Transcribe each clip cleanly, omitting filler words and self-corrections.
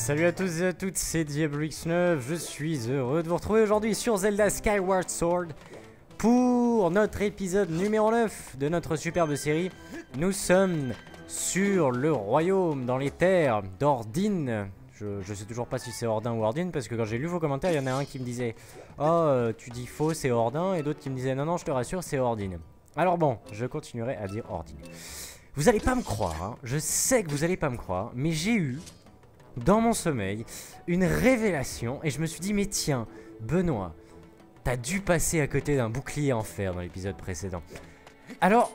Salut à tous et à toutes, c'est Diabolix9, je suis heureux de vous retrouver aujourd'hui sur Zelda Skyward Sword pour notre épisode numéro 9 de notre superbe série. Nous sommes sur le royaume, dans les terres d'Ordine. Je sais toujours pas si c'est Ordin ou Ordine parce que quand j'ai lu vos commentaires, il y en a un qui me disait « Oh, tu dis faux, c'est Ordin » et d'autres qui me disaient « Non, non, je te rassure, c'est Ordine ». Alors bon, je continuerai à dire Ordine. Vous allez pas me croire, hein, je sais que vous allez pas me croire, mais j'ai eu, dans mon sommeil, une révélation et je me suis dit mais tiens, Benoît, t'as dû passer à côté d'un bouclier en fer dans l'épisode précédent. Alors,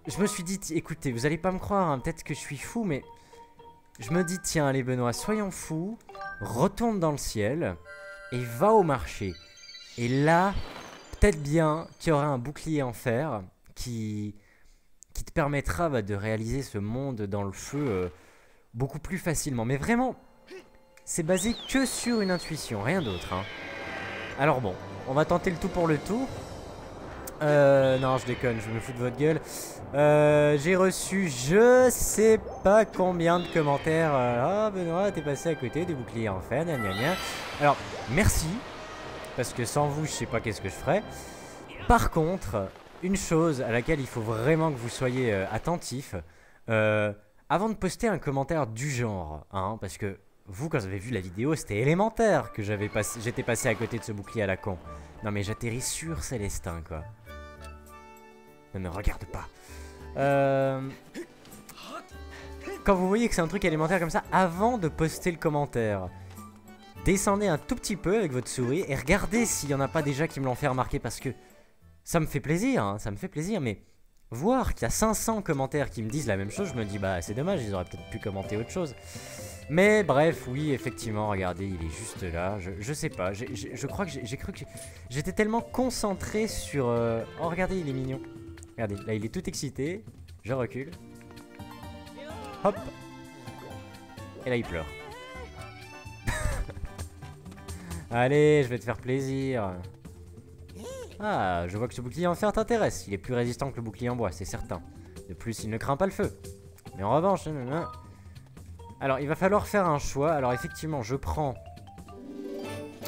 je me suis dit, écoutez, vous allez pas me croire, hein, peut-être que je suis fou, mais je me dis tiens, allez Benoît, soyons fous, retourne dans le ciel et va au marché. Et là, peut-être bien qu'il y aura un bouclier en fer qui te permettra de réaliser ce monde dans le feu beaucoup plus facilement. Mais vraiment, c'est basé que sur une intuition, rien d'autre. Hein. Alors bon, on va tenter le tout pour le tout. Non, je déconne, je me fous de votre gueule. J'ai reçu je sais pas combien de commentaires. Ah Benoît, t'es passé à côté des boucliers en fer, gna gna gna. Alors, merci, parce que sans vous, je sais pas qu'est-ce que je ferais. Par contre, une chose à laquelle il faut vraiment que vous soyez attentifs, avant de poster un commentaire du genre, hein, parce que vous, quand vous avez vu la vidéo, c'était élémentaire que j'étais passé à côté de ce bouclier à la con. Non mais j'atterris sur Célestin, quoi. Ne me regarde pas. Quand vous voyez que c'est un truc élémentaire comme ça, avant de poster le commentaire, descendez un tout petit peu avec votre souris et regardez s'il n'y en a pas déjà qui me l'ont fait remarquer, parce que ça me fait plaisir, hein, ça me fait plaisir, mais voir qu'il y a 500 commentaires qui me disent la même chose, je me dis bah c'est dommage, ils auraient peut-être pu commenter autre chose. Mais bref, oui, effectivement, regardez, il est juste là, je sais pas, je crois que j'ai cru que j'étais tellement concentré sur... Oh regardez, il est mignon. Regardez, là il est tout excité, je recule. Hop. Et là il pleure. Allez, je vais te faire plaisir. Ah, je vois que ce bouclier en fer t'intéresse. Il est plus résistant que le bouclier en bois, c'est certain. De plus, il ne craint pas le feu. Mais en revanche... Alors, il va falloir faire un choix. Alors, effectivement, je prends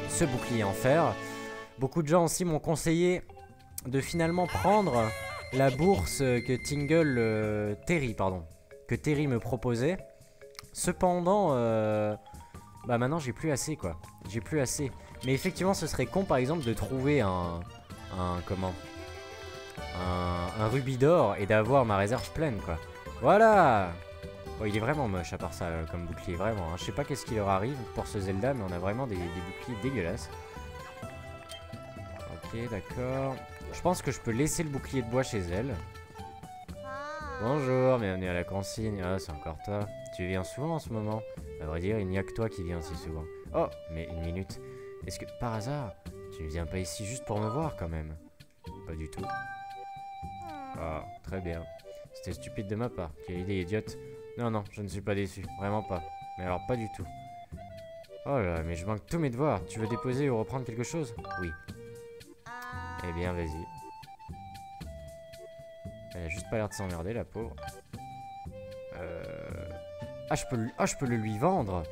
ce bouclier en fer. Beaucoup de gens aussi m'ont conseillé de finalement prendre la bourse que Terry me proposait. Cependant, bah maintenant, j'ai plus assez, quoi. J'ai plus assez. Mais effectivement, ce serait con, par exemple, de trouver un rubis d'or et d'avoir ma réserve pleine, quoi. Voilà. Bon, il est vraiment moche à part ça comme bouclier, vraiment. Hein. Je sais pas qu'est-ce qui leur arrive pour ce Zelda, mais on a vraiment des boucliers dégueulasses. Ok, d'accord. Je pense que je peux laisser le bouclier de bois chez elle. Bonjour, bienvenue à la consigne. Ah, c'est encore toi. Tu viens souvent en ce moment? À vrai dire, il n'y a que toi qui viens si souvent. Oh, mais une minute. Est-ce que, par hasard, tu ne viens pas ici juste pour me voir quand même? Pas du tout. Ah, très bien. C'était stupide de ma part. Quelle idée idiote. Non, non, je ne suis pas déçu. Vraiment pas. Mais alors, pas du tout. Oh là, mais je manque tous mes devoirs. Tu veux déposer ou reprendre quelque chose? Oui. Eh bien, vas-y. Elle a juste pas l'air de s'emmerder, la pauvre. Ah, je peux le lui vendre.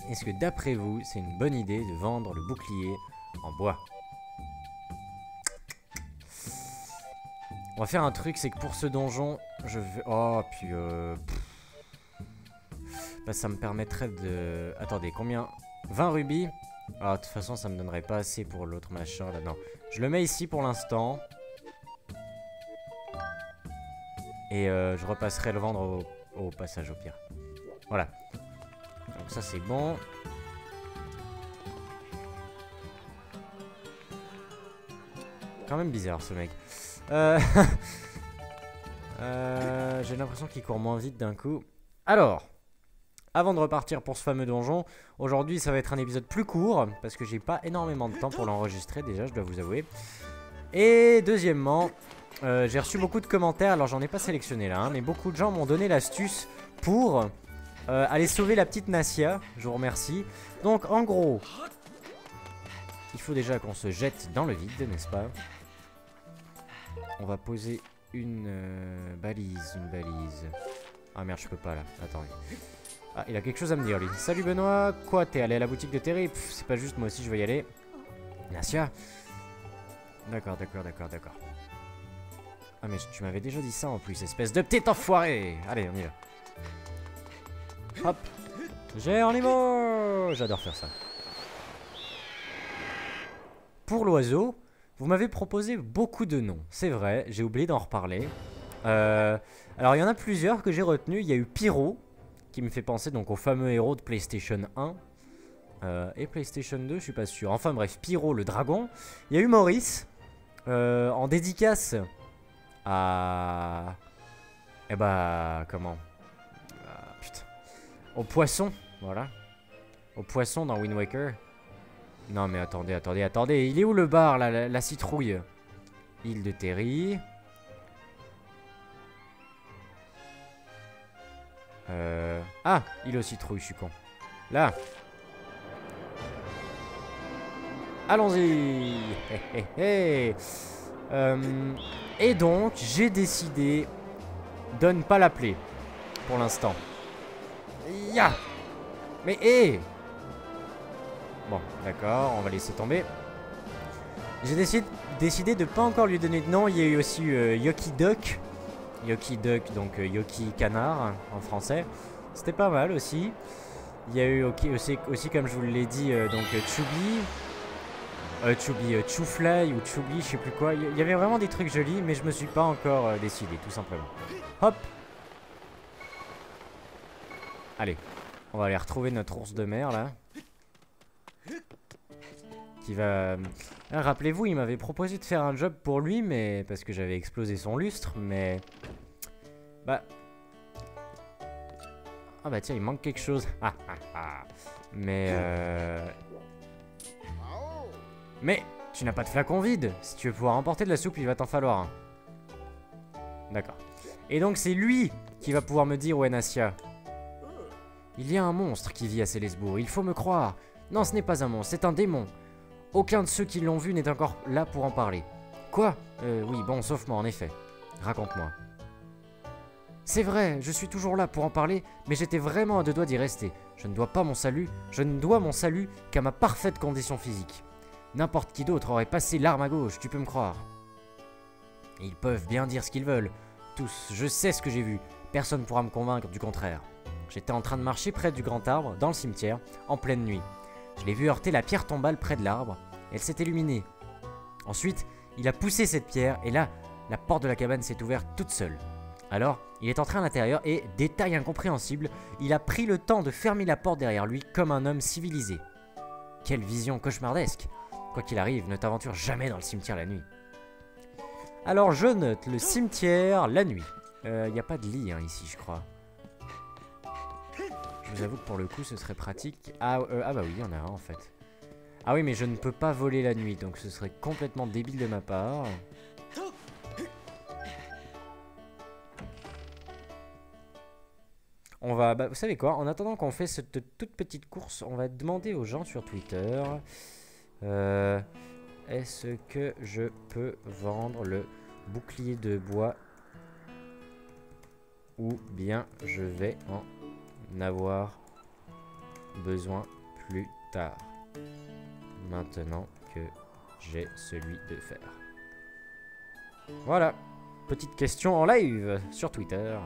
Est-ce que d'après vous, c'est une bonne idée de vendre le bouclier en bois? On va faire un truc, c'est que pour ce donjon, je vais... Oh, puis... Bah, ça me permettrait de... Attendez, combien? 20 rubis? Ah, de toute façon, ça me donnerait pas assez pour l'autre machin, là. Non. Je le mets ici pour l'instant. Et je repasserai le vendre au passage, au pire. Voilà. Donc ça, c'est bon. Quand même bizarre, ce mec. J'ai l'impression qu'il court moins vite d'un coup. Alors, avant de repartir pour ce fameux donjon, aujourd'hui ça va être un épisode plus court parce que j'ai pas énormément de temps pour l'enregistrer déjà, je dois vous avouer. Et deuxièmement, j'ai reçu beaucoup de commentaires, alors j'en ai pas sélectionné là, hein, mais beaucoup de gens m'ont donné l'astuce pour aller sauver la petite Nacia. Je vous remercie. Donc en gros, il faut déjà qu'on se jette dans le vide, n'est-ce pas? On va poser une balise, Ah merde, je peux pas là. Attendez. Ah, il a quelque chose à me dire lui. Salut Benoît. Quoi, t'es allé à la boutique de Terry? C'est pas juste, moi aussi je vais y aller. Nasia. D'accord, d'accord, d'accord, d'accord. Ah mais tu m'avais déjà dit ça en plus, espèce de petit enfoiré. Allez, on y va. Hop. J'ai un niveau. J'adore faire ça. Pour l'oiseau, vous m'avez proposé beaucoup de noms. C'est vrai, j'ai oublié d'en reparler. Alors il y en a plusieurs que j'ai retenus. Il y a eu Pyro, qui me fait penser donc au fameux héros de PlayStation 1. Et PlayStation 2, je suis pas sûr. Enfin bref, Pyro le dragon. Il y a eu Maurice, en dédicace à... Eh bah, comment putain. Au poisson, voilà. Au poisson dans Wind Waker. Non mais attendez, attendez, attendez. Il est où le bar, là, la citrouille? Île de Terry. Ah, île aux citrouilles, je suis con. Là. Allons-y. Et donc, j'ai décidé de ne pas l'appeler. Pour l'instant. Ya. Mais hé. Bon, d'accord, on va laisser tomber. J'ai décidé de pas encore lui donner de nom. Il y a eu aussi Yoki Duck. Yoki Duck, donc Yoki Canard en français. C'était pas mal aussi. Il y a eu aussi comme je vous l'ai dit, donc Chubby. Choufly ou Chubby, je sais plus quoi. Il y avait vraiment des trucs jolis, mais je me suis pas encore décidé, tout simplement. Hop. Allez, on va aller retrouver notre ours de mer là. Qui va... Rappelez-vous, il m'avait proposé de faire un job pour lui, mais parce que j'avais explosé son lustre, mais... Bah... Ah bah tiens, il manque quelque chose. Mais Mais tu n'as pas de flacon vide. Si tu veux pouvoir emporter de la soupe, il va t'en falloir un. D'accord. Et donc c'est lui qui va pouvoir me dire où est Nasia. Il y a un monstre qui vit à Célesbourg, il faut me croire. Non, ce n'est pas un monstre, c'est un démon. Aucun de ceux qui l'ont vu n'est encore là pour en parler. Quoi? Oui, bon, sauf moi, en effet. Raconte-moi. C'est vrai, je suis toujours là pour en parler, mais j'étais vraiment à deux doigts d'y rester. Je ne dois mon salut qu'à ma parfaite condition physique. N'importe qui d'autre aurait passé l'arme à gauche, tu peux me croire. Ils peuvent bien dire ce qu'ils veulent. Tous, je sais ce que j'ai vu. Personne ne pourra me convaincre du contraire. J'étais en train de marcher près du grand arbre, dans le cimetière, en pleine nuit. Je l'ai vu heurter la pierre tombale près de l'arbre. Elle s'est illuminée. Ensuite, il a poussé cette pierre, et là, la porte de la cabane s'est ouverte toute seule. Alors, il est entré à l'intérieur et, détail incompréhensible, il a pris le temps de fermer la porte derrière lui comme un homme civilisé. Quelle vision cauchemardesque! Quoi qu'il arrive, ne t'aventure jamais dans le cimetière la nuit. Alors, je note le cimetière la nuit. Il n'y a pas de lit hein, ici, je crois. Je vous avoue que pour le coup, ce serait pratique. Ah bah oui, il y en a un en fait. Ah oui, mais je ne peux pas voler la nuit, donc ce serait complètement débile de ma part. On va, bah, vous savez quoi, en attendant qu'on fait cette toute petite course, on va demander aux gens sur Twitter est-ce que je peux vendre le bouclier de bois ou bien je vais en avoir besoin plus tard maintenant que j'ai celui de fer. Voilà, petite question en live sur Twitter.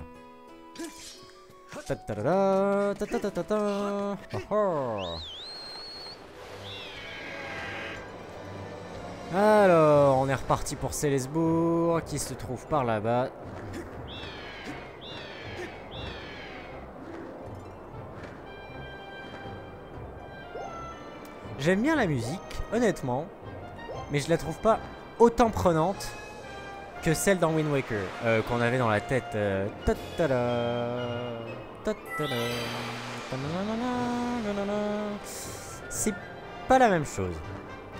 Alors, on est reparti pour Célesbourg, qui se trouve par là-bas. J'aime bien la musique, honnêtement, mais je la trouve pas autant prenante que celle dans Wind Waker, qu'on avait dans la tête. C'est pas la même chose.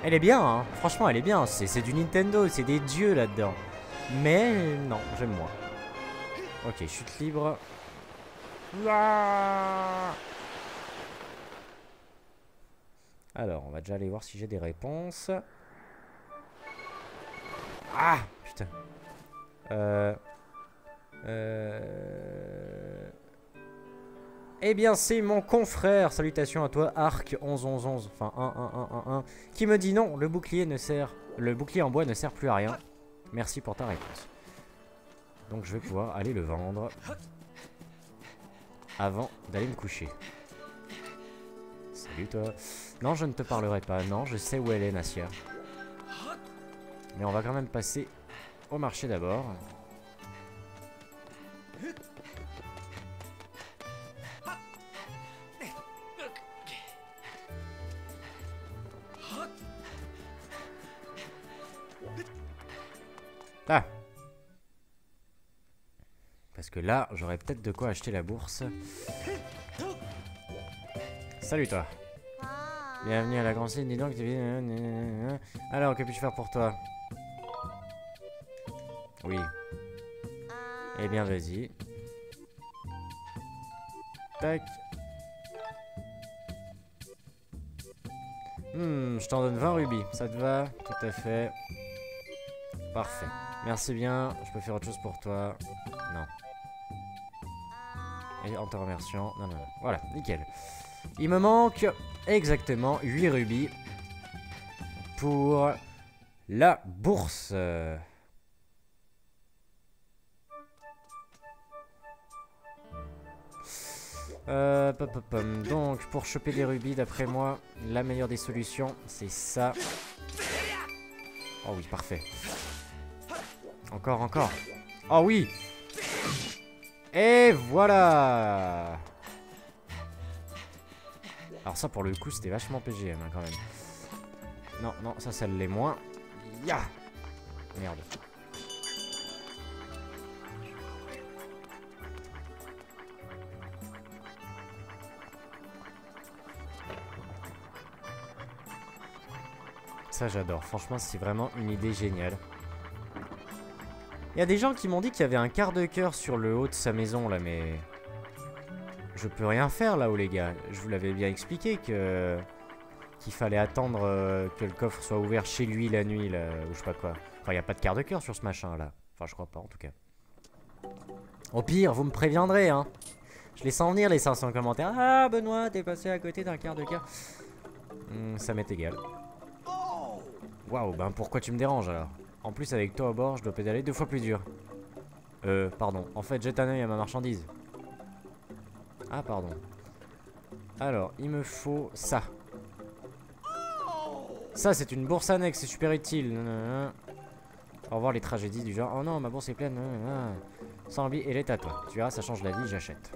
Elle est bien, hein. Franchement, elle est bien. C'est du Nintendo, c'est des dieux là-dedans. Mais non, j'aime moins. Ok, chute libre. Alors, on va déjà aller voir si j'ai des réponses. Ah, putain. Eh bien, c'est mon confrère, salutations à toi, Arc 111111, enfin 1111, qui me dit non, le bouclier en bois ne sert plus à rien. Merci pour ta réponse. Donc je vais pouvoir aller le vendre avant d'aller me coucher. Salut toi. Non, je ne te parlerai pas, non, je sais où elle est, Nassia. Mais on va quand même passer au marché d'abord. Ah. Parce que là, j'aurais peut-être de quoi acheter la bourse. Salut toi. Bienvenue à la grande scène, dis donc. Alors, que puis-je faire pour toi? Oui. Eh bien, vas-y. Tac. Je t'en donne 20 rubis. Ça te va? Tout à fait. Parfait. Merci bien. Je peux faire autre chose pour toi? Non. Et en te remerciant. Non, non, non. Voilà, nickel. Il me manque exactement 8 rubis pour la bourse. Donc, pour choper des rubis, d'après moi, la meilleure des solutions, c'est ça. Oh oui, parfait. Encore, encore. Oh oui. Et voilà. Alors ça, pour le coup, c'était vachement PGM, hein, quand même. Non, non, ça l'est moins. Ya. Merde. Ça, j'adore. Franchement, c'est vraiment une idée géniale. Il y a des gens qui m'ont dit qu'il y avait un quart de cœur sur le haut de sa maison, là, mais... Je peux rien faire, là-haut, les gars. Je vous l'avais bien expliqué que... qu'il fallait attendre que le coffre soit ouvert chez lui la nuit, là, ou je sais pas quoi. Enfin, il n'y a pas de quart de cœur sur ce machin, là. Enfin, je crois pas, en tout cas. Au pire, vous me préviendrez, hein. Je les sens venir, les 500 commentaires. Ah, Benoît, t'es passé à côté d'un quart de cœur. Ça m'est égal. Waouh, ben pourquoi tu me déranges alors? En plus, avec toi à bord, je dois pédaler 2 fois plus dur. Pardon. En fait, jette un œil à ma marchandise. Ah, pardon. Alors, il me faut ça. Ça, c'est une bourse annexe, c'est super utile. Au revoir les tragédies du genre. Oh non, ma bourse est pleine. Sans envie, elle est à toi. Tu verras, ça change la vie, j'achète.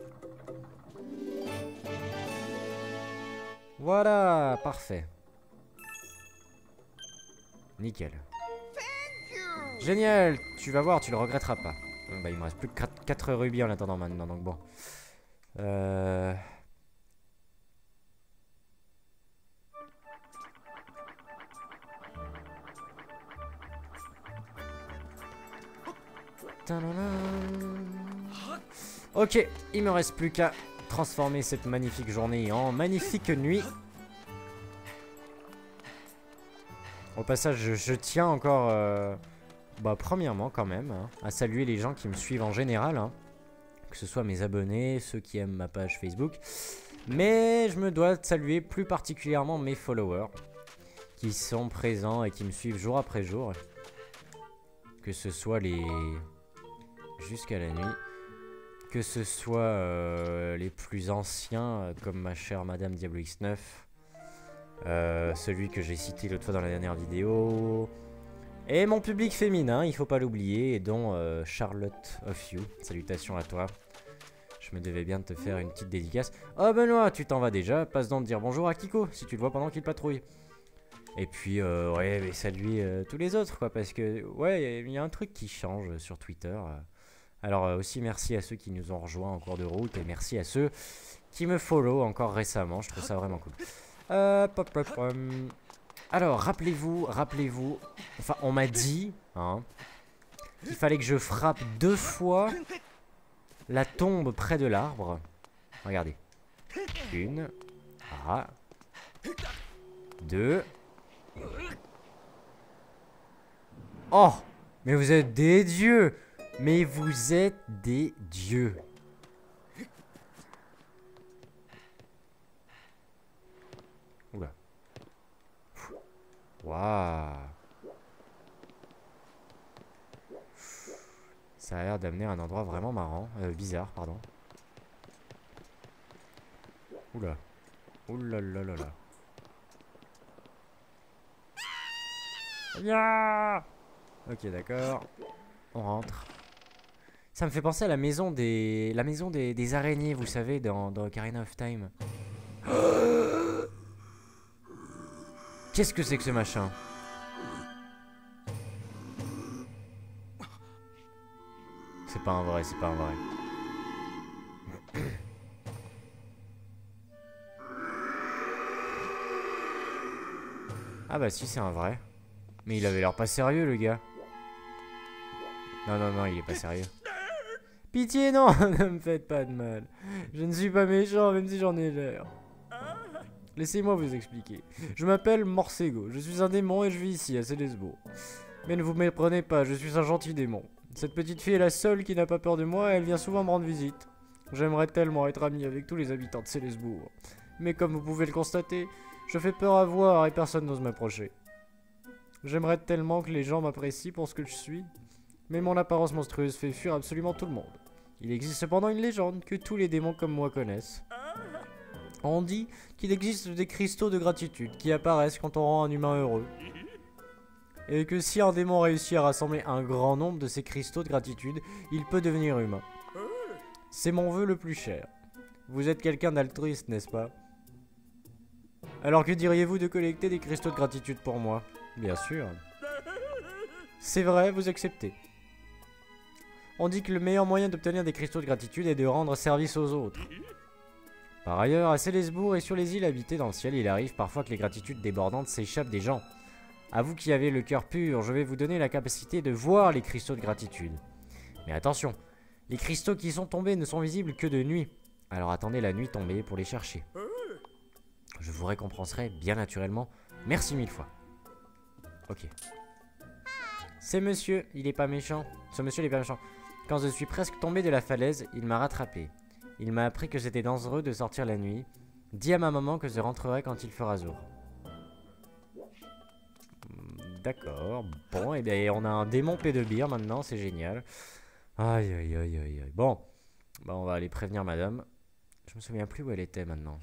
Voilà, parfait. Nickel. Génial, tu vas voir, tu le regretteras pas. Bah, il me reste plus que 4 rubis en attendant maintenant, donc bon. Ok, il me reste plus qu'à transformer cette magnifique journée en magnifique nuit. Au passage, je tiens encore, bah, premièrement quand même, hein, à saluer les gens qui me suivent en général, hein, que ce soit mes abonnés, ceux qui aiment ma page Facebook, mais je me dois de saluer plus particulièrement mes followers, qui sont présents et qui me suivent jour après jour, que ce soit les... jusqu'à la nuit, que ce soit les plus anciens, comme ma chère Madame Diablo X9, celui que j'ai cité l'autre fois dans la dernière vidéo, et mon public féminin, il faut pas l'oublier, et dont Charlotte of You. Salutations à toi. Je me devais bien de te faire une petite dédicace. Oh Benoît, tu t'en vas déjà, passe donc de dire bonjour à Kiko, si tu le vois pendant qu'il patrouille. Et puis, ouais, mais saluer tous les autres, quoi, parce que, ouais, il y a un truc qui change sur Twitter. Alors, aussi merci à ceux qui nous ont rejoints en cours de route, et merci à ceux qui me follow encore récemment, je trouve ça vraiment cool. Alors, rappelez-vous, enfin, on m'a dit, hein, qu'il fallait que je frappe 2 fois la tombe près de l'arbre. Regardez. 1, 2. Oh, mais vous êtes des dieux! Mais vous êtes des dieux! Waouh. Ça a l'air d'amener à un endroit vraiment marrant. Bizarre, pardon. Oula. Oula là là là. Yeah. Ok, d'accord. On rentre. Ça me fait penser à la maison des araignées, vous savez, dans Ocarina of Time. Qu'est-ce que c'est que ce machin? C'est pas un vrai, c'est pas un vrai. Ah bah si, c'est un vrai. Mais il avait l'air pas sérieux, le gars. Non, non, non, il est pas sérieux. Pitié, non. Ne me faites pas de mal. Je ne suis pas méchant, même si j'en ai l'air. Laissez-moi vous expliquer. Je m'appelle Morsego, je suis un démon et je vis ici, à Célesbourg. Mais ne vous méprenez pas, je suis un gentil démon. Cette petite fille est la seule qui n'a pas peur de moi et elle vient souvent me rendre visite. J'aimerais tellement être ami avec tous les habitants de Célesbourg. Mais comme vous pouvez le constater, je fais peur à voir et personne n'ose m'approcher. J'aimerais tellement que les gens m'apprécient pour ce que je suis. Mais mon apparence monstrueuse fait fuir absolument tout le monde. Il existe cependant une légende que tous les démons comme moi connaissent. On dit qu'il existe des cristaux de gratitude qui apparaissent quand on rend un humain heureux. Et que si un démon réussit à rassembler un grand nombre de ces cristaux de gratitude, il peut devenir humain. C'est mon vœu le plus cher. Vous êtes quelqu'un d'altruiste, n'est-ce pas? Alors que diriez-vous de collecter des cristaux de gratitude pour moi? Bien sûr. C'est vrai, vous acceptez. On dit que le meilleur moyen d'obtenir des cristaux de gratitude est de rendre service aux autres. Par ailleurs, à Célesbourg et sur les îles habitées dans le ciel, il arrive parfois que les gratitudes débordantes s'échappent des gens. À vous qui avez le cœur pur, je vais vous donner la capacité de voir les cristaux de gratitude. Mais attention, les cristaux qui sont tombés ne sont visibles que de nuit. Alors attendez la nuit tombée pour les chercher. Je vous récompenserai bien naturellement. Merci 1000 fois. Ok. C'est monsieur, il est pas méchant. Ce monsieur, il est pas méchant. Quand je suis presque tombé de la falaise, il m'a rattrapé. Il m'a appris que c'était dangereux de sortir la nuit. Dis à ma maman que je rentrerai quand il fera jour. D'accord. Bon, et bien on a un démon pédobire maintenant, c'est génial. Aïe aïe aïe aïe aïe. Bon. Bah on va aller prévenir madame. Je me souviens plus où elle était maintenant.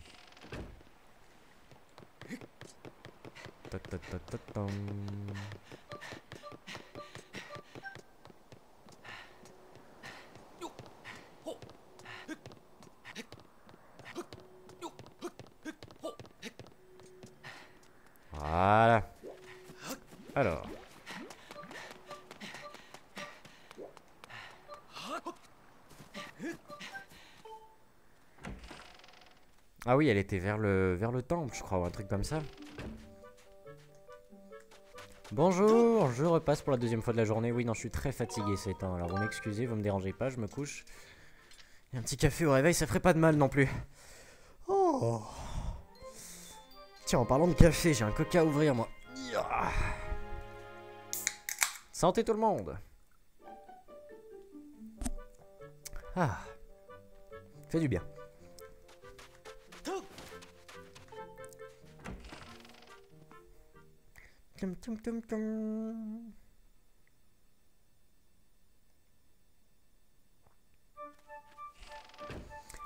Voilà. Alors. Ah oui, elle était vers le temple, je crois, ou un truc comme ça. Bonjour, je repasse pour la deuxième fois de la journée. Oui, non, je suis très fatigué ces temps. Alors vous m'excusez, vous me dérangez pas, je me couche. Et un petit café au réveil, ça ferait pas de mal non plus. Oh. Tiens, en parlant de café, j'ai un coca à ouvrir, moi. Santé tout le monde. Ah. Fait du bien. Tum, tum, tum, tum.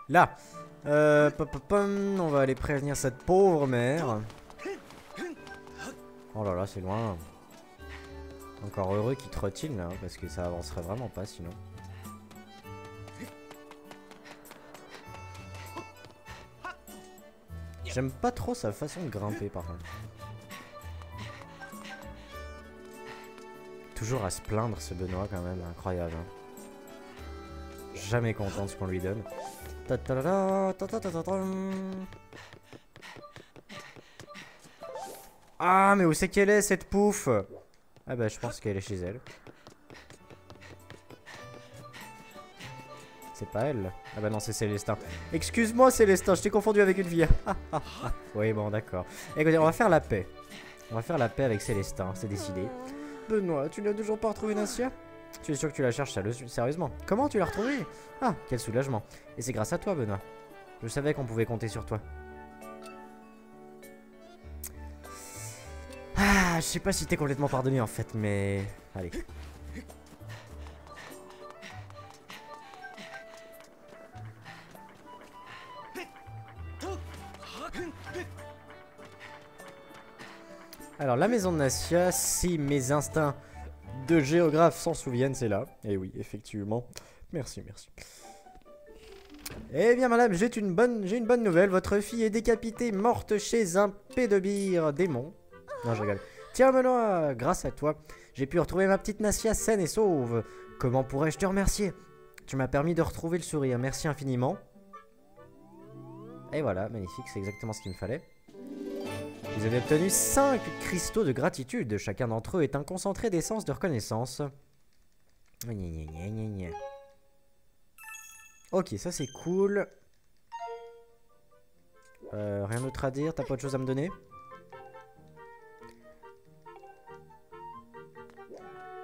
Là, on va aller prévenir cette pauvre mère. Oh là là, c'est loin. Encore heureux qu'il trottine là, parce que ça avancerait vraiment pas sinon. J'aime pas trop sa façon de grimper par contre. Toujours à se plaindre ce Benoît quand même, incroyable. Hein. Jamais content de ce qu'on lui donne. Ah mais où c'est qu'elle est cette pouffe? Ah bah je pense qu'elle est chez elle. C'est pas elle. Ah bah non c'est Célestin. Excuse-moi Célestin, je t'ai confondu avec une fille. Oui bon d'accord. Écoutez, on va faire la paix. On va faire la paix avec Célestin, c'est décidé. Benoît, tu n'as toujours pas retrouvé Nassia? Tu es sûr que tu la cherches sérieusement? Comment tu l'as retrouvée? Ah, quel soulagement. Et c'est grâce à toi, Benoît. Je savais qu'on pouvait compter sur toi. Ah, je sais pas si t'es complètement pardonné en fait, mais... Allez. Alors, la maison de Nassia, si mes instincts de géographe s'en souviennent, c'est là. Et oui, effectivement. Merci, merci. Eh bien, madame, j'ai une bonne nouvelle. Votre fille est décapitée, morte chez un pédobire démon. Non, je rigole. Tiens, Benoît, grâce à toi, j'ai pu retrouver ma petite Nassia saine et sauve. Comment pourrais-je te remercier? Tu m'as permis de retrouver le sourire. Merci infiniment. Et voilà, magnifique, c'est exactement ce qu'il me fallait. Vous avez obtenu 5 cristaux de gratitude. Chacun d'entre eux est un concentré d'essence de reconnaissance. Ok, ça c'est cool. Rien d'autre à dire? T'as pas autre chose à me donner?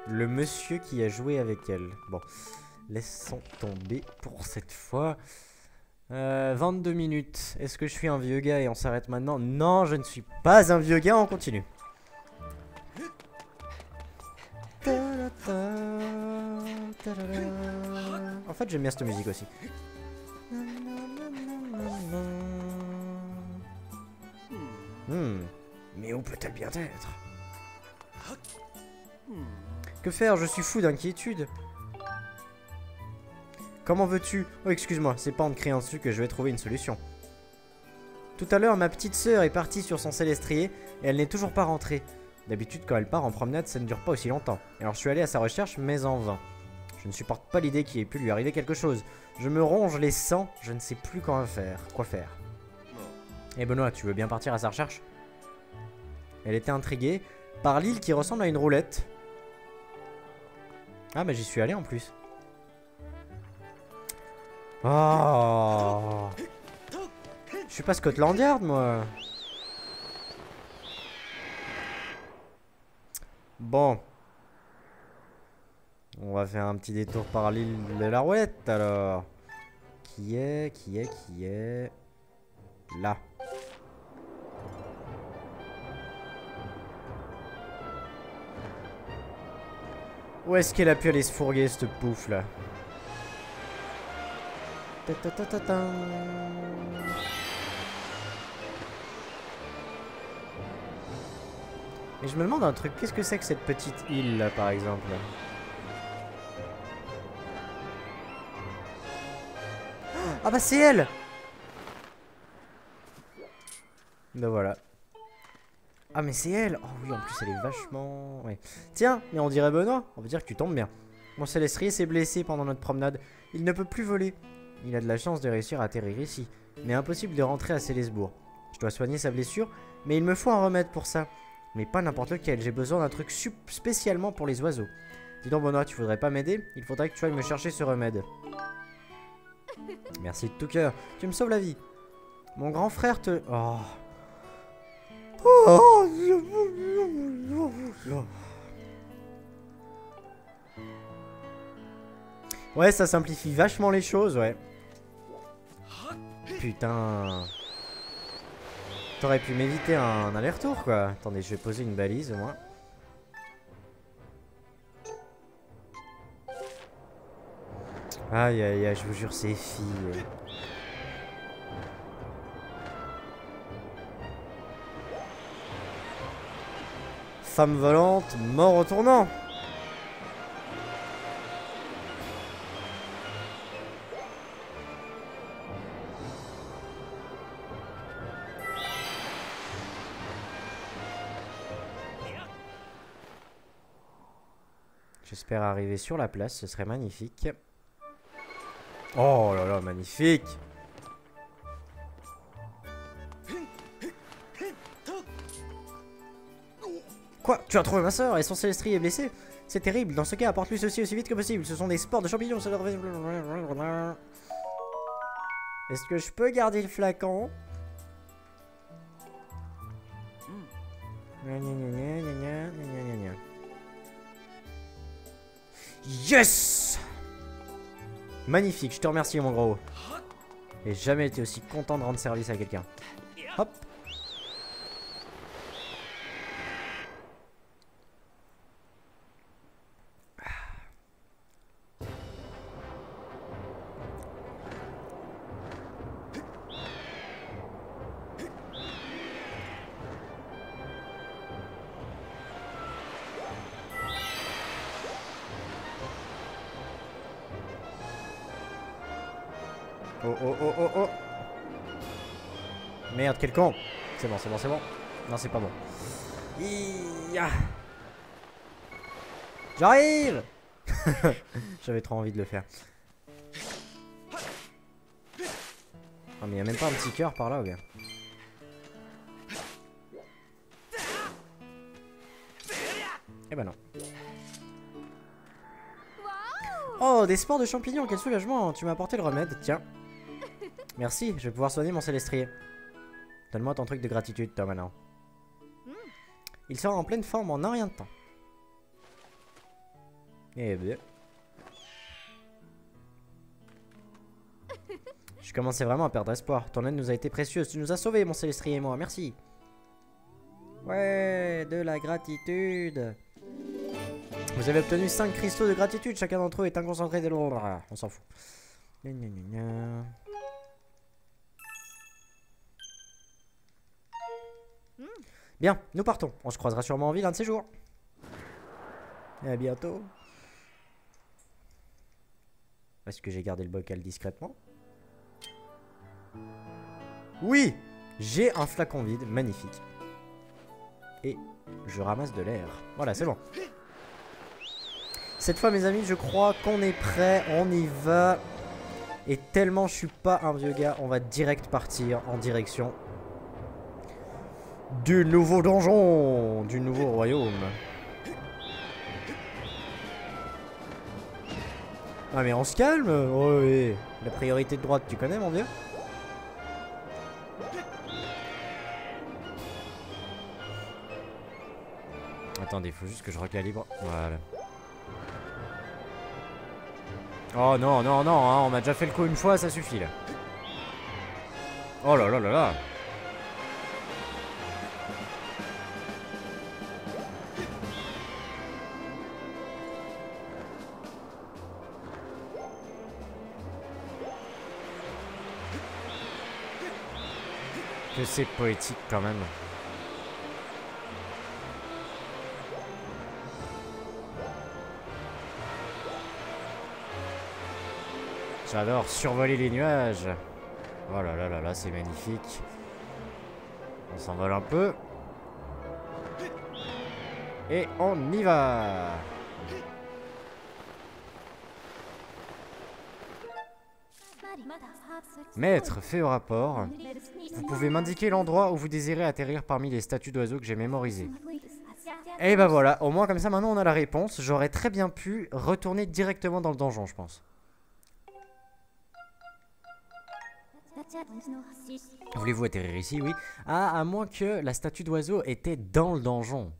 Le monsieur qui a joué avec elle. Bon, laissons tomber pour cette fois. 22 minutes. Est-ce que je suis un vieux gars et on s'arrête maintenant? Non, je ne suis pas un vieux gars, on continue. En fait, j'aime bien cette musique aussi. Mais où peut-elle bien être? Que faire? Je suis fou d'inquiétude. Comment veux-tu? Oh, excuse-moi, c'est pas en te criant dessus que je vais trouver une solution. Tout à l'heure, ma petite sœur est partie sur son célestrier et elle n'est toujours pas rentrée. D'habitude, quand elle part en promenade, ça ne dure pas aussi longtemps. Alors je suis allé à sa recherche, mais en vain. Je ne supporte pas l'idée qu'il ait pu lui arriver quelque chose. Je me ronge les sangs, je ne sais plus quoi faire. Eh Benoît, tu veux bien partir à sa recherche? Elle était intriguée par l'île qui ressemble à une roulette. Ah, mais j'y suis allé en plus. Oh, je suis pas Scotland Yard, moi. Bon. On va faire un petit détour par l'île de la roulette, alors. Qui est... Là. Où est-ce qu'elle a pu aller se fourguer, cette pouffe, là? Et je me demande un truc, qu'est-ce que c'est que cette petite île là par exemple? Ah bah c'est elle! Ben voilà. Ah mais c'est elle! Oh oui, en plus elle est vachement... Ouais. Tiens, mais on dirait Benoît, on veut dire que tu tombes bien. Mon célestrier s'est blessé pendant notre promenade, il ne peut plus voler. Il a de la chance de réussir à atterrir ici, mais impossible de rentrer à Célesbourg. Je dois soigner sa blessure, mais il me faut un remède pour ça. Mais pas n'importe lequel, j'ai besoin d'un truc spécialement pour les oiseaux. Dis donc Benoît, tu voudrais pas m'aider? Il faudrait que tu ailles me chercher ce remède. Merci de tout cœur, tu me sauves la vie. Mon grand frère te... Oh. Ouais, ça simplifie vachement les choses, ouais. Putain. T'aurais pu m'éviter un aller-retour, quoi. Attendez, je vais poser une balise, au moins. Aïe, aïe, aïe, je vous jure, ces filles. Femme volante, mort au tournant. J'espère arriver sur la place, ce serait magnifique. Oh là là, magnifique! Quoi? Tu as trouvé ma soeur et son célestrier est blessé? C'est terrible, dans ce cas, apporte-lui ceci aussi vite que possible. Ce sont des spores de champignons. Est-ce que je peux garder le flacon? Yes! Magnifique, je te remercie mon gros. J'ai jamais été aussi content de rendre service à quelqu'un. Hop. Oh, oh, oh, oh, oh. Merde, quel con. C'est bon, c'est bon, c'est bon. Non, c'est pas bon. J'arrive. J'avais trop envie de le faire. Oh, mais y a même pas un petit cœur par là, ou bien? Eh ben non. Oh, des spores de champignons, quel soulagement. Tu m'as apporté le remède, tiens. Merci, je vais pouvoir soigner mon célestrier. Donne-moi ton truc de gratitude, toi, maintenant. Il sera en pleine forme en un rien de temps. Eh bien. Je commençais vraiment à perdre espoir. Ton aide nous a été précieuse. Tu nous as sauvés, mon célestrier et moi. Merci. Ouais, de la gratitude. Vous avez obtenu 5 cristaux de gratitude. Chacun d'entre eux est un concentré de l'ombre. On s'en fout. Gna, gna, gna, gna. Bien, nous partons. On se croisera sûrement en ville un de ces jours. Et à bientôt. Est-ce que j'ai gardé le bocal discrètement? Oui! J'ai un flacon vide, magnifique. Et je ramasse de l'air. Voilà, c'est bon. Cette fois, mes amis, je crois qu'on est prêt. On y va. Et tellement je suis pas un vieux gars, on va direct partir en direction du nouveau donjon, du nouveau royaume. Ah mais on se calme. Oh oui. La priorité de droite, tu connais mon vieux? Attendez, il faut juste que je recalibre. Voilà. Oh non, non, non, hein, on m'a déjà fait le coup une fois, ça suffit là. Oh là là là là. Que c'est poétique quand même. J'adore survoler les nuages. Oh là là là là, c'est magnifique. On s'envole un peu. Et on y va. Maître, fait au rapport. Vous pouvez m'indiquer l'endroit où vous désirez atterrir parmi les statues d'oiseaux que j'ai mémorisées. Et bah voilà, au moins comme ça maintenant on a la réponse. J'aurais très bien pu retourner directement dans le donjon, je pense. Voulez-vous atterrir ici? Oui. Ah, à moins que la statue d'oiseau était dans le donjon.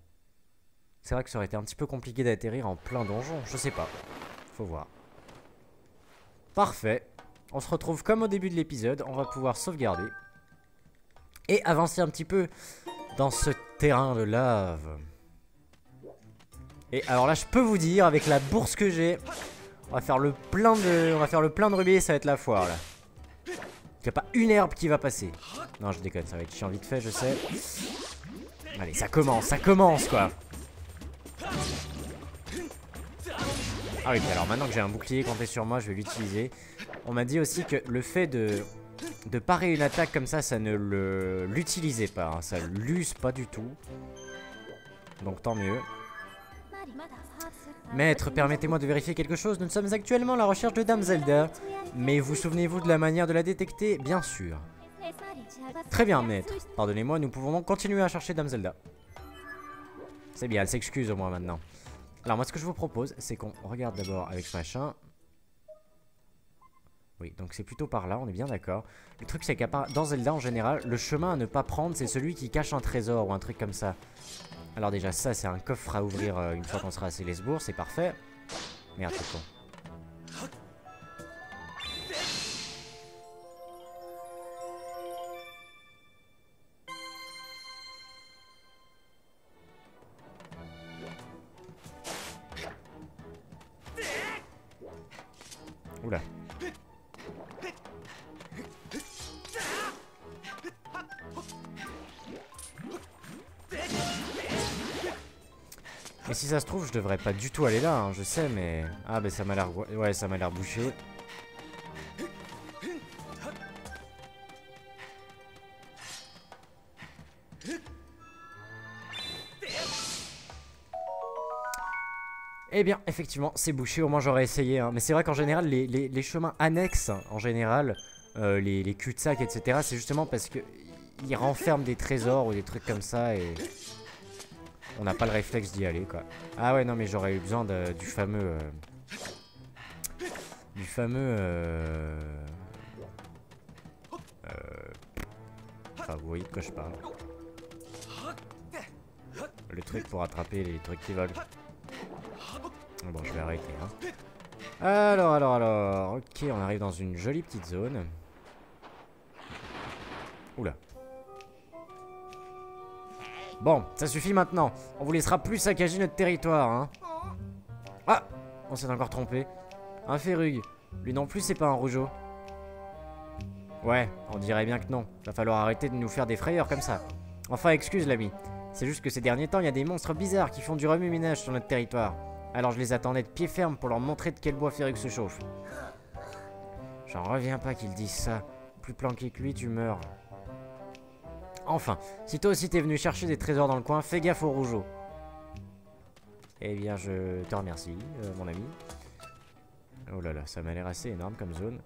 C'est vrai que ça aurait été un petit peu compliqué d'atterrir en plein donjon. Je sais pas. Faut voir. Parfait. On se retrouve comme au début de l'épisode. On va pouvoir sauvegarder. Et avancer un petit peu dans ce terrain de lave. Et alors là, je peux vous dire, avec la bourse que j'ai, on va faire le plein de rubis, ça va être la foire là. Il n'y a pas une herbe qui va passer. Non, je déconne, ça va être chiant vite fait, je sais. Allez, ça commence quoi. Ah oui, alors maintenant que j'ai un bouclier compté sur moi, je vais l'utiliser. On m'a dit aussi que le fait de parer une attaque comme ça ne l'utilisait pas. Hein, ça l'use pas du tout. Donc tant mieux. Maître, permettez-moi de vérifier quelque chose. Nous sommes actuellement à la recherche de Dame Zelda. Mais vous souvenez-vous de la manière de la détecter? Bien sûr. Très bien, maître. Pardonnez-moi, nous pouvons donc continuer à chercher Dame Zelda. C'est bien, elle s'excuse au moins maintenant. Alors moi, ce que je vous propose, c'est qu'on regarde d'abord avec ce machin. Oui, donc c'est plutôt par là, on est bien d'accord. Le truc, c'est qu'à part dans Zelda, en général, le chemin à ne pas prendre, c'est celui qui cache un trésor ou un truc comme ça. Alors déjà, ça, c'est un coffre à ouvrir une fois qu'on sera à Célesbourg, c'est parfait. Merde, c'est con. Oula. Et si ça se trouve, je devrais pas du tout aller là, hein, je sais, mais... Ah bah ça m'a l'air... Ouais, ça m'a l'air bouché. Eh bien, effectivement, c'est bouché, au moins j'aurais essayé. Hein. Mais c'est vrai qu'en général, les chemins annexes, en général, les cul-de-sac, etc., c'est justement parce que ils renferment des trésors ou des trucs comme ça et on n'a pas le réflexe d'y aller, quoi. Ah ouais, non, mais j'aurais eu besoin du fameux... Enfin, vous voyez de quoi je parle. Le truc pour attraper les trucs qui volent. Bon, je vais arrêter. Hein. Alors. Ok, on arrive dans une jolie petite zone. Oula. Bon, ça suffit maintenant. On vous laissera plus saccager notre territoire. Hein. Ah, on s'est encore trompé. Un Ferrug. Lui non plus, c'est pas un rougeau. Ouais, on dirait bien que non. Va falloir arrêter de nous faire des frayeurs comme ça. Enfin, excuse l'ami. C'est juste que ces derniers temps, il y a des monstres bizarres qui font du remue-ménage sur notre territoire. Alors je les attendais de pied ferme pour leur montrer de quel bois Ferrug se chauffe. J'en reviens pas qu'ils disent ça. Plus planqué que lui, tu meurs. Enfin, si toi aussi t'es venu chercher des trésors dans le coin, fais gaffe aux rougeaux. Eh bien, je te remercie, mon ami. Oh là là, ça m'a l'air assez énorme comme zone.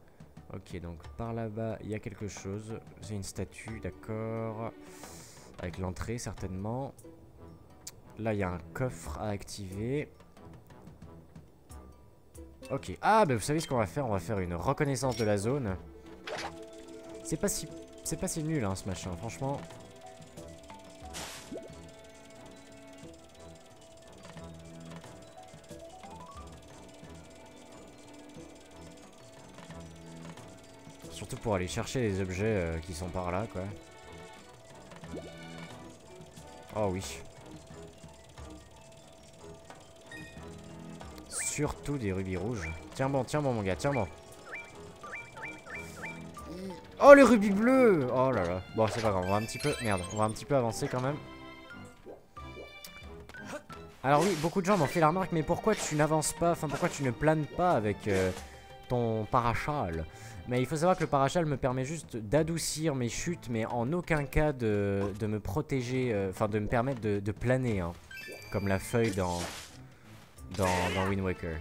Ok, donc par là-bas, il y a quelque chose. C'est une statue, d'accord. Avec l'entrée, certainement. Là, il y a un coffre à activer. Ok. Ah, bah vous savez ce qu'on va faire? On va faire une reconnaissance de la zone. C'est pas si nul, hein, ce machin, franchement. Surtout pour aller chercher les objets qui sont par là, quoi. Oh oui. Surtout des rubis rouges. Tiens bon mon gars, tiens bon. Oh le rubis bleu. Oh là là. Bon c'est pas grave, on va un petit peu... Merde, on va un petit peu avancer quand même. Alors oui, beaucoup de gens m'ont fait la remarque, mais pourquoi tu n'avances pas, enfin pourquoi tu ne planes pas avec ton parachal? Mais il faut savoir que le parachal me permet juste d'adoucir mes chutes, mais en aucun cas de me protéger, enfin de me permettre de planer, hein, comme la feuille dans Wind Waker.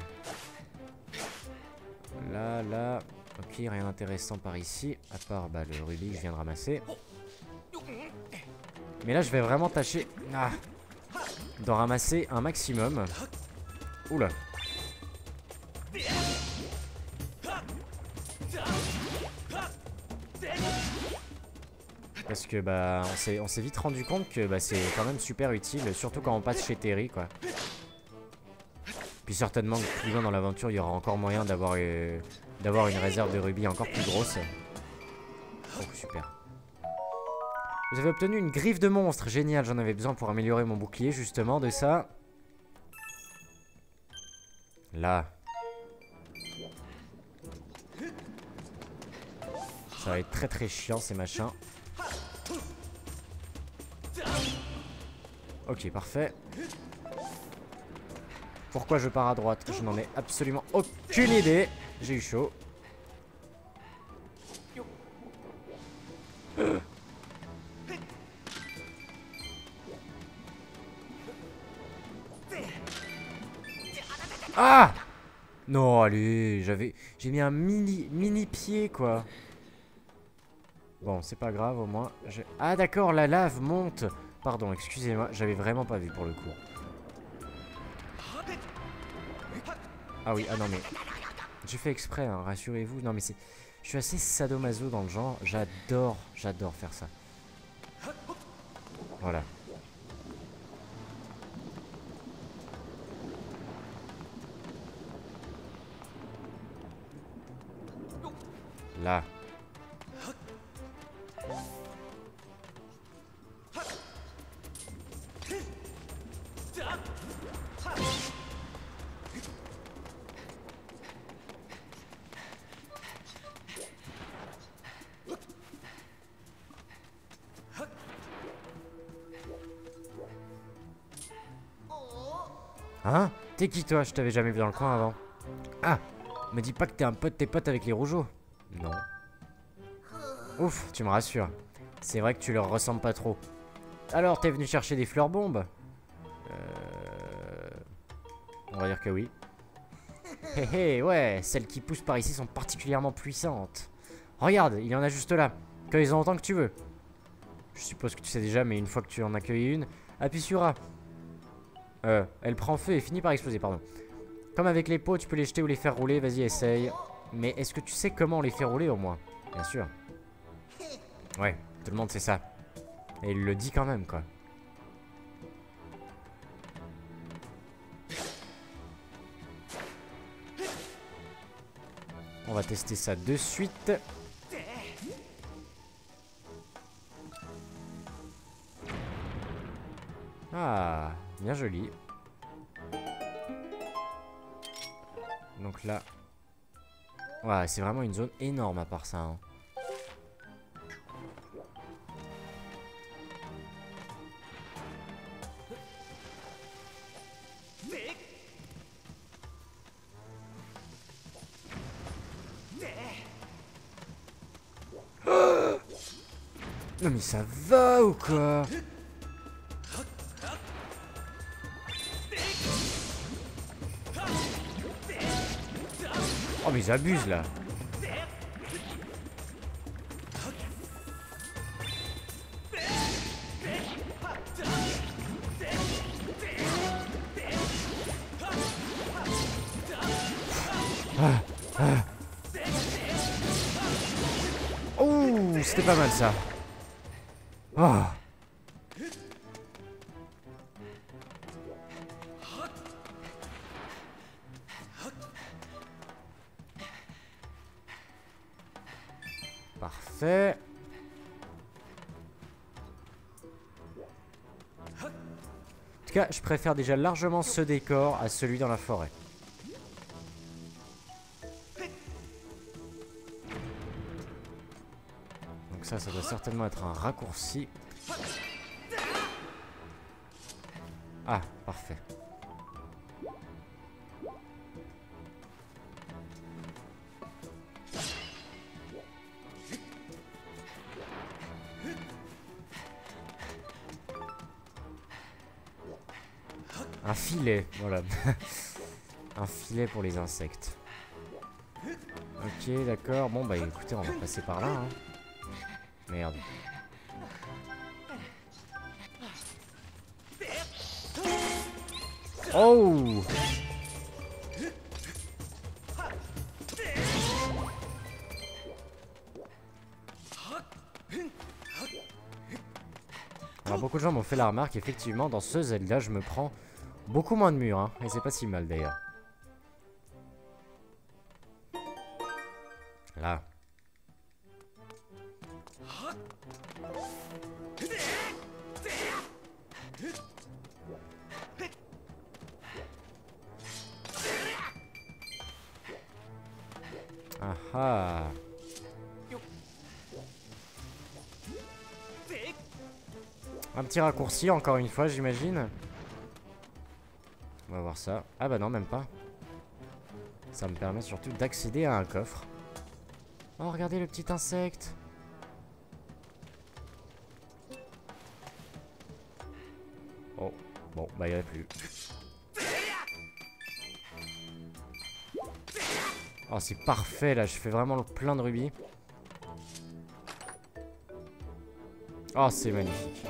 Là, ok, rien d'intéressant par ici, à part bah, le rubis que je viens de ramasser. Mais là je vais vraiment tâcher d'en ramasser un maximum. Oula. Parce que bah on s'est vite rendu compte que bah, c'est quand même super utile, surtout quand on passe chez Terry, quoi. Puis certainement que plus loin dans l'aventure il y aura encore moyen d'avoir une réserve de rubis encore plus grosse. Oh super. Vous avez obtenu une griffe de monstre, génial, j'en avais besoin pour améliorer mon bouclier justement de ça. Là. Ça va être très très chiant ces machins. Ok, parfait. Pourquoi je pars à droite? Je n'en ai absolument aucune idée. J'ai eu chaud. Ah! Non, allez, j'ai mis un mini pied, quoi. Bon, c'est pas grave, au moins. Ah, d'accord, la lave monte. Pardon, excusez-moi, j'avais vraiment pas vu pour le coup. Ah oui, ah non mais... J'ai fait exprès, hein, rassurez-vous. Non mais c'est... Je suis assez sadomaso dans le genre. J'adore faire ça. Voilà. Là. Hein? T'es qui toi? Je t'avais jamais vu dans le coin avant. Ah! Me dis pas que t'es un pote de tes potes avec les rougeaux. Non. Ouf, tu me rassures. C'est vrai que tu leur ressembles pas trop. Alors, t'es venu chercher des fleurs bombes? On va dire que oui. Hé hé, ouais, celles qui poussent par ici sont particulièrement puissantes. Regarde, il y en a juste là. Cueille-en autant que tu veux. Je suppose que tu sais déjà, mais une fois que tu en as cueilli une, appuie sur A. Elle prend feu et finit par exploser, pardon. Comme avec les pots, tu peux les jeter ou les faire rouler, vas-y, essaye. Mais est-ce que tu sais comment on les fait rouler au moins? Bien sûr. Ouais, tout le monde sait ça. Et il le dit quand même, quoi. On va tester ça de suite. Ah, bien joli. Donc là... Ouais, c'est vraiment une zone énorme à part ça. Hein. Non mais ça va ou quoi? Oh mais ils abusent là. Oh, c'était pas mal ça. Oh. Parfait. En tout cas, je préfère déjà largement ce décor à celui dans la forêt. Donc ça doit certainement être un raccourci. Ah, parfait. Un filet, voilà. Un filet pour les insectes. Ok, d'accord. Bon, bah écoutez, on va passer par là. Hein. Merde. Oh! Alors, beaucoup de gens m'ont fait la remarque, effectivement, dans ce Zelda, je me prends beaucoup moins de murs. Hein, et c'est pas si mal d'ailleurs. Là. Ah ah. Un petit raccourci, encore une fois, j'imagine. On va voir ça. Ah bah non, même pas. Ça me permet surtout d'accéder à un coffre. Oh, regardez le petit insecte. Oh, bon, bah il n'y en a plus. Oh, c'est parfait, là, je fais vraiment plein de rubis. Oh, c'est magnifique.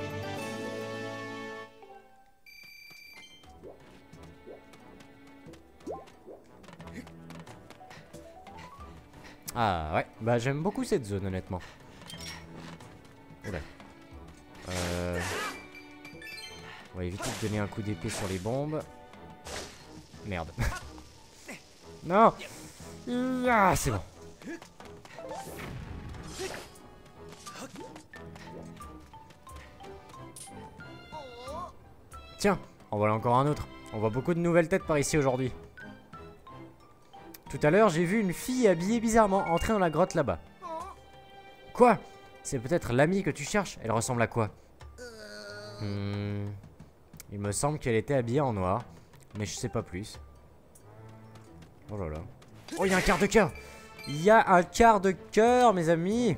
Ah ouais, bah j'aime beaucoup cette zone honnêtement. Oula. On va éviter de donner un coup d'épée sur les bombes. Merde. Non. Ah, c'est bon. Tiens, en voilà encore un autre. On voit beaucoup de nouvelles têtes par ici aujourd'hui. Tout à l'heure, j'ai vu une fille habillée bizarrement entrer dans la grotte là-bas. Quoi? C'est peut-être l'amie que tu cherches? Elle ressemble à quoi? Il me semble qu'elle était habillée en noir. Mais je sais pas plus. Oh là là. Oh, il y a un quart de cœur! Il y a un quart de cœur, mes amis!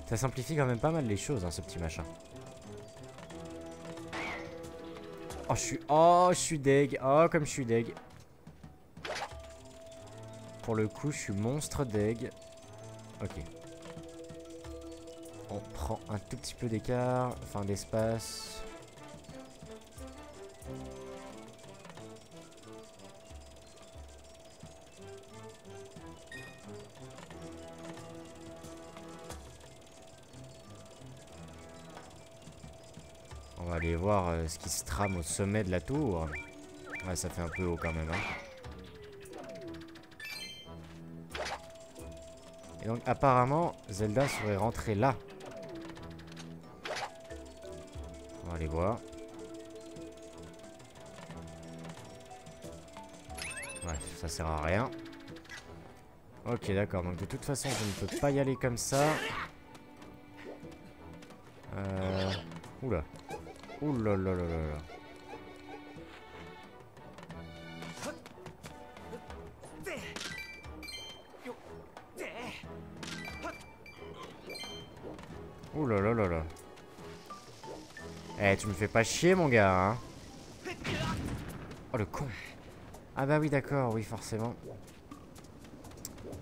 Ça simplifie quand même pas mal les choses, hein, ce petit machin. Oh, je suis deg. Oh, comme je suis deg. Pour le coup, je suis monstre deg. Ok. On prend un tout petit peu d'écart. Enfin, d'espace. On va aller voir ce qui se trame au sommet de la tour. Ouais, ça fait un peu haut quand même, hein. Et donc, apparemment, Zelda serait rentrée là. On va aller voir. Ouais, ça sert à rien. Ok, d'accord. Donc, de toute façon, je ne peux pas y aller comme ça. Oula. Oula là là là là. Oula là là là. Eh, tu me fais pas chier, mon gars, hein. Oh, le con. Ah bah oui, d'accord, oui, forcément.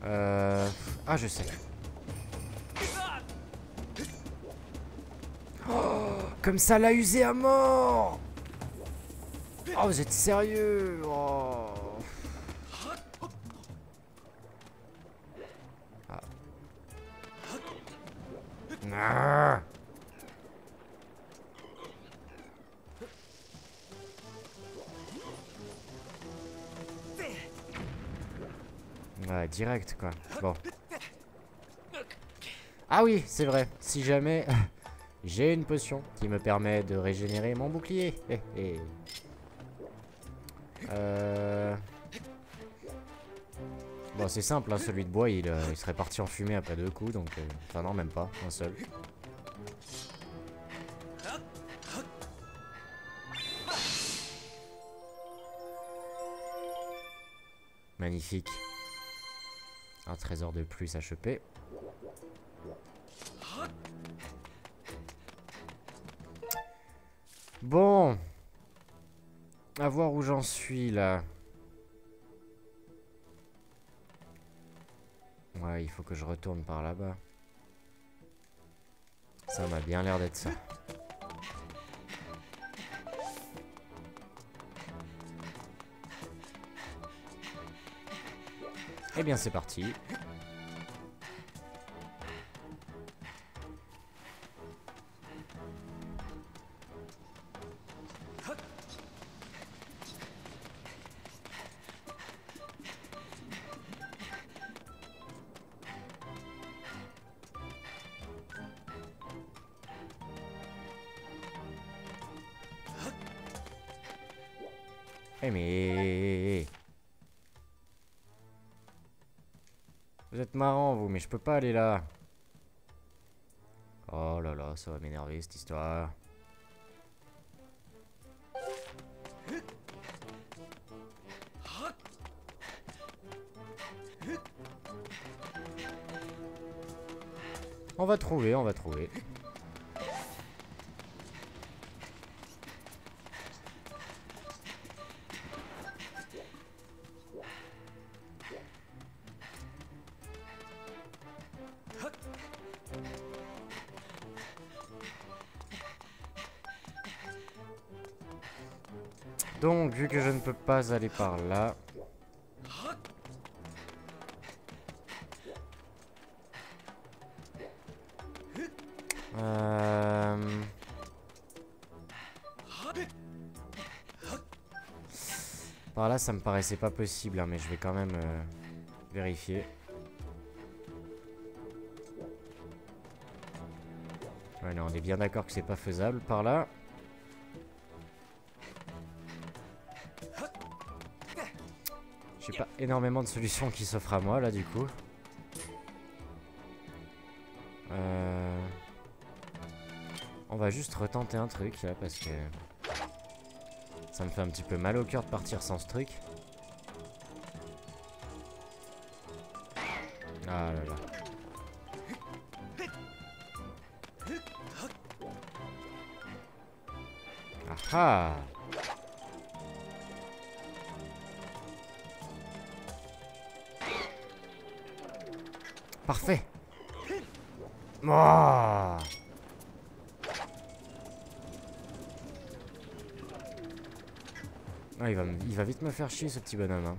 Ah, je sais. Oh, comme ça l'a usé à mort. Oh, vous êtes sérieux? Oh. Ah. Ah. Ouais, direct, quoi. Bon. Ah oui, c'est vrai. Si jamais j'ai une potion qui me permet de régénérer mon bouclier. Bon, c'est simple, hein, celui de bois, il serait parti en fumée après 2 coups, donc... Enfin non, même pas, un seul. Magnifique. Un trésor de plus à choper. Bon. À voir où j'en suis, là. Ouais, il faut que je retourne par là-bas. Ça m'a bien l'air d'être ça. Eh bien, c'est parti. Eh mais... Vous êtes marrant, vous, mais je peux pas aller là. Oh là là, ça va m'énerver, cette histoire. On va trouver, on va trouver. Donc, vu que je ne peux pas aller par là... Par là, ça me paraissait pas possible, hein, mais je vais quand même vérifier. Ouais, non, on est bien d'accord que c'est pas faisable par là. J'ai pas énormément de solutions qui s'offrent à moi là du coup. On va juste retenter un truc là parce que ça me fait un petit peu mal au cœur de partir sans ce truc. Ah là là. Ah ah. Parfait. Oh. Ah, il va vite me faire chier ce petit bonhomme. Hein.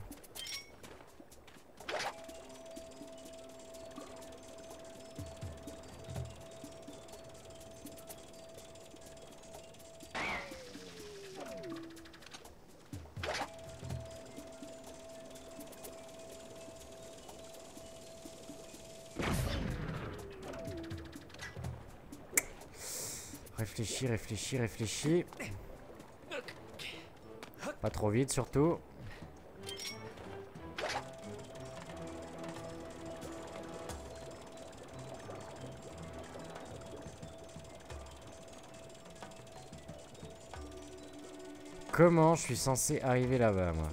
Réfléchis, réfléchis, réfléchis. Pas trop vite surtout. Comment je suis censé arriver là-bas, moi?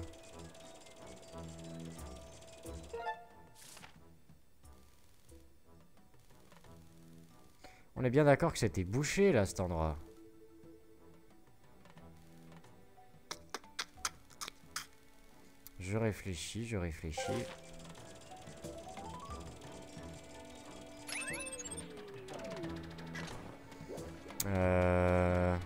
On est bien d'accord que c'était bouché là, cet endroit. Je réfléchis, je réfléchis. Non.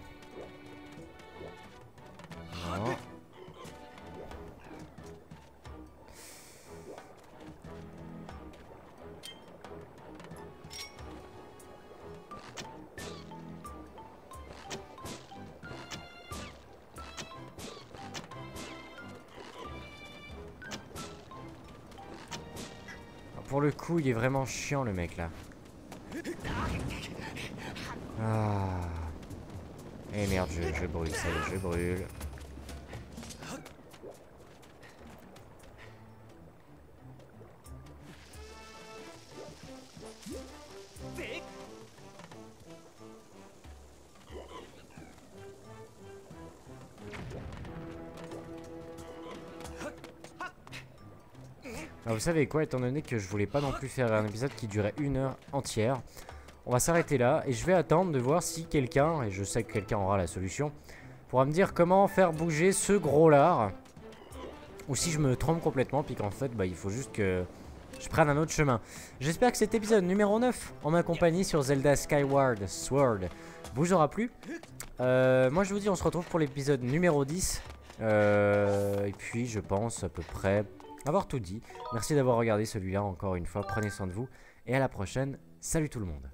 Pour le coup, il est vraiment chiant le mec là. Ah. Eh merde, je brûle, ça y est, je brûle. Alors vous savez quoi, étant donné que je voulais pas non plus faire un épisode qui durait 1 heure entière, on va s'arrêter là et je vais attendre de voir si quelqu'un, et je sais que quelqu'un aura la solution, pourra me dire comment faire bouger ce gros lard. Ou si je me trompe complètement, puis qu'en fait bah, il faut juste que je prenne un autre chemin. J'espère que cet épisode numéro 9 en ma compagnie sur Zelda Skyward Sword vous aura plu. Moi je vous dis on se retrouve pour l'épisode numéro 10. Et puis je pense à peu près avoir tout dit. Merci d'avoir regardé celui-là encore une fois. Prenez soin de vous et à la prochaine. Salut tout le monde.